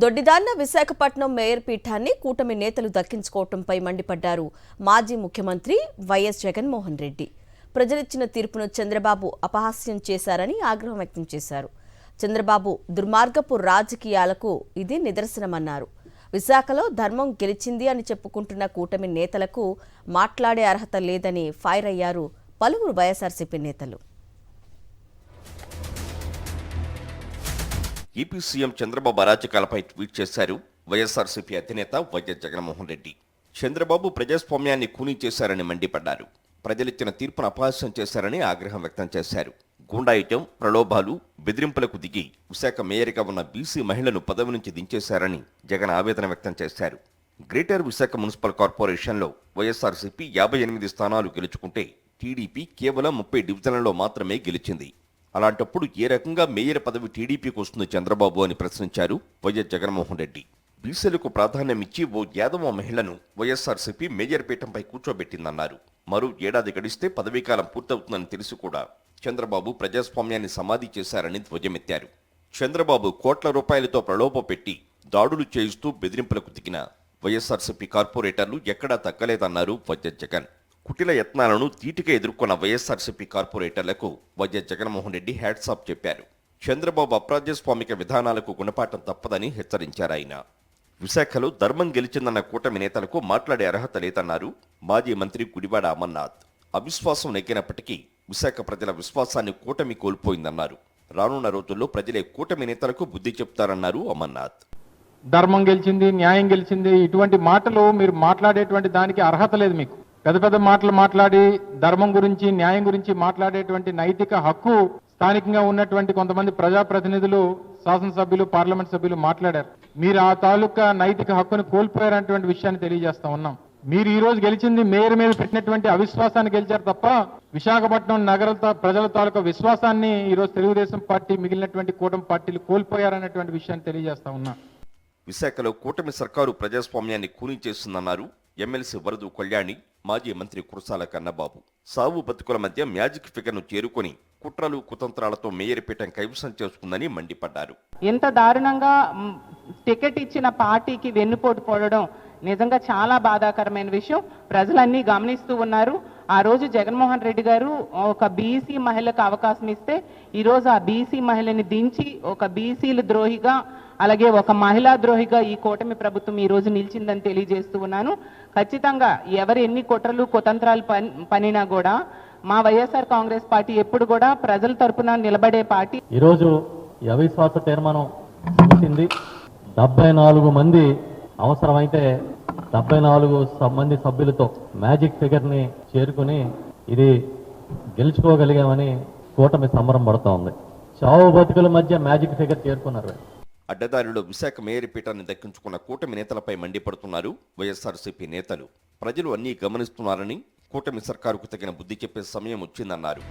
దొడ్డిదాన్న Visakhapatnam mayor పీఠాన్ని కూటమి నేతలు దక్కించుకోవడంపై మండిపడ్డారు మాజీ ముఖ్యమంత్రి వైఎస్ జగన్మోహన్ రెడ్డి. ప్రజలిచ్చిన తీర్పును చంద్రబాబు అపహాస్యం చేశారని ఆగ్రహం వ్యక్తం చేశారు. చంద్రబాబు దుర్మార్గపు రాజకీయాలకు ఇది నిదర్శనమన్నారు. విశాఖలో ధర్మం గెలిచింది అని చెప్పుకుంటున్న కూటమి నేతలకు మాట్లాడే అర్హత లేదని ఫైర్ అయ్యారు పలువురు వైఎస్ఆర్సీపీ నేతలు. ఏపీ సీఎం చంద్రబాబు అరాచకాలపై ట్వీట్ చేశారు వైఎస్ఆర్సీపీ అధినేత వైఎస్ జగన్మోహన్ రెడ్డి. చంద్రబాబు ప్రజాస్వామ్యాన్ని ఖూనీ చేశారని మండిపడ్డారు. ప్రజలిచ్చిన తీర్పును అపహాస్యం చేశారని ఆగ్రహం వ్యక్తం చేశారు. గూండాయిటం, ప్రలోభాలు, బెదిరింపులకు దిగి విశాఖ మేయర్గా ఉన్న బీసీ మహిళను పదవి నుంచి దించేశారని జగన్ ఆవేదన వ్యక్తం చేశారు. గ్రేటర్ విశాఖ మున్సిపల్ కార్పొరేషన్లో వైఎస్ఆర్సీపీ 58 స్థానాలు గెలుచుకుంటే టీడీపీ కేవలం 30 డివిజన్లలో మాత్రమే గెలిచింది. అలాంటప్పుడు ఏ రకంగా మేయర్ పదవి టీడీపీకి వస్తుంది చంద్రబాబు అని ప్రశ్నించారు వైఎస్ జగన్మోహన్ రెడ్డి. బీసీలకు ప్రాధాన్యమిచ్చి ఓ యాదవ మహిళను వైఎస్ఆర్సీపీ మేయర్ పీఠంపై కూర్చోబెట్టిందన్నారు. మరో ఏడాది గడిస్తే పదవీకాలం పూర్తవుతుందని తెలిసి కూడా చంద్రబాబు ప్రజాస్వామ్యాన్ని సమాధి చేశారని ధ్వజమెత్తారు. చంద్రబాబు కోట్ల రూపాయలతో ప్రలోభ పెట్టి దాడులు చేయిస్తూ బెదిరింపులకు దిగిన వైఎస్ఆర్సీపీ కార్పొరేటర్లు ఎక్కడా తగ్గలేదన్నారు వైఎస్ జగన్. కుటిల యత్నాలను ధీటుగా ఎదుర్కొన్న వైఎస్ఆర్సీపీ కార్పొరేటర్లకు వైఎస్ జగన్మోహన్ రెడ్డి హ్యాట్స్ ఆఫ్ చెప్పారు. చంద్రబాబు అప్రజాస్వామిక విధానాలకు గుణపాఠం తప్పదని హెచ్చరించారు ఆయన. విశాఖలో ధర్మం గెలిచిందన్న కూటమి నేతలకు మాట్లాడే అర్హత లేదన్నారు మాజీ మంత్రి గుడివాడ అమర్నాథ్. అవిశ్వాసం నెగ్గినప్పటికీ విశాఖ ప్రజల విశ్వాసాన్ని కూటమి కోల్పోయిందన్నారు. రానున్న రోజుల్లో ప్రజలే కూటమి నేతలకు బుద్ధి చెప్తారన్నారు అమర్నాథ్. ధర్మం గెలిచింది, న్యాయం గెలిచింది, ఇటువంటి మాటలు మీరు మాట్లాడేటువంటి దానికి అర్హత లేదు. మీకు పెద్ద పెద్ద మాటలు మాట్లాడి ధర్మం గురించి, న్యాయం గురించి మాట్లాడేటువంటి నైతిక హక్కు స్థానికంగా ఉన్నటువంటి కొంతమంది ప్రజాప్రతినిధులు, శాసనసభ్యులు, పార్లమెంట్ సభ్యులు మాట్లాడారు. మీరు ఆ తాలూకా నైతిక హక్కును కోల్పోయారనేటువంటి విషయాన్ని తెలియజేస్తా ఉన్నాం. మీరు ఈ రోజు గెలిచింది మేయర్ మీద పెట్టినటువంటి అవిశ్వాసాన్ని గెలిచారు తప్ప విశాఖపట్నం నగర ప్రజల తాలూకా విశ్వాసాన్ని ఈ రోజు తెలుగుదేశం పార్టీ, మిగిలినటువంటి కూటమి పార్టీలు కోల్పోయారనేటువంటి విషయాన్ని తెలియజేస్తా ఉన్నా. విశాఖలో కూటమి సర్కారు ప్రజాస్వామ్యాన్ని ఖూనీ చేస్తుందన్నారు ఎమ్మెల్సీ వరదు కళ్యాణి, మాజీ మంత్రి కురసాల కన్నబాబు. సావు బతుకుల మధ్య మ్యాజిక్ ఫిగర్ను చేరుకొని కుట్రలు, కుతంత్రాలతో మేయర్ పీఠం కైవసం చేసుకుందని మండిపడ్డారు. ఇంత దారుణంగా టికెట్ ఇచ్చిన పార్టీకి వెన్నుపోటు పోవడం నిజంగా చాలా బాధాకరమైన విషయం. ప్రజలన్నీ గమనిస్తూ ఉన్నారు. ఆ రోజు జగన్మోహన్ రెడ్డి గారు ఒక బీసీ మహిళకు అవకాశం ఇస్తే ఈరోజు ఆ బీసీ మహిళని దించి ఒక బీసీల ద్రోహిగా, అలాగే ఒక మహిళా ద్రోహిగా ఈ కూటమి ప్రభుత్వం ఈ రోజు నిలిచిందని తెలియజేస్తూ ఉన్నాను. ఖచ్చితంగా ఎవరు ఎన్ని కుట్రలు, కుతంత్రాలు పనినా కూడా మా వైఎస్ఆర్ కాంగ్రెస్ పార్టీ ఎప్పుడు కూడా ప్రజల తరపున నిలబడే పార్టీ. ఈరోజు అవిశ్వాస తీర్మానం ముగిసింది. 74 మంది అవసరమైతే 74 మంది సభ్యులతో మ్యాజిక్ ఫిగర్ని చేరుకుని ఇది గెలుచుకోగలిగామని కూటమి సంబరం పడుతూ ఉంది. చావు బతుకుల మధ్య మ్యాజిక్ ఫిగర్ చేరుకున్నారు. అడ్డదారిలో విశాఖ మేయర్ పీఠాన్ని దక్కించుకున్న కూటమి నేతలపై మండిపడుతున్నారు వైఎస్ఆర్సీపీ నేతలు. ప్రజలు అన్నీ గమనిస్తున్నారని, కూటమి సర్కారుకు తగిన బుద్ధి చెప్పే సమయం వచ్చిందన్నారు.